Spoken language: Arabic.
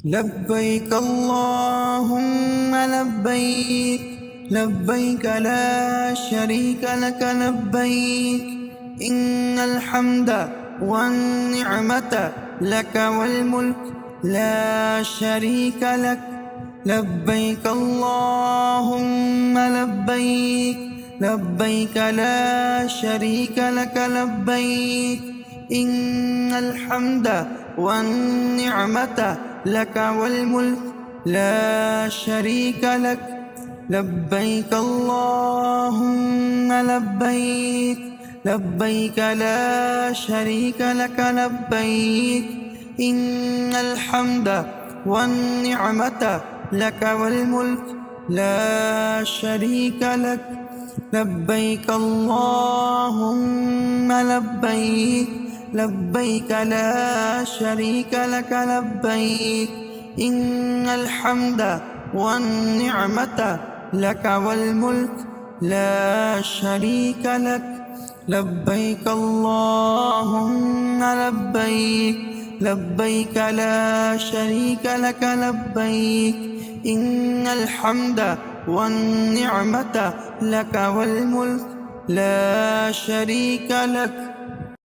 لبيك اللهم لبيك، لبيك لا شريك لك لبيك، إن الحمد والنعمة لك والملك لا شريك لك. لبيك اللهم لبيك، لبيك لا شريك لك لبيك، إن الحمد والنعمة لك والملك لا شريك لك. لبيك اللهم لبيك، لبيك لا شريك لك لبيك، إن الحمد والنعمة لك والملك لا شريك لك. لبيك اللهم لبيك، لبيك لا شريك لك لبيك، إن الحمد والنعمة لك والملك لا شريك لك. لبيك اللهم لبيك، لبيك لا شريك لك لبيك، إن الحمد والنعمة لك والملك لا شريك لك.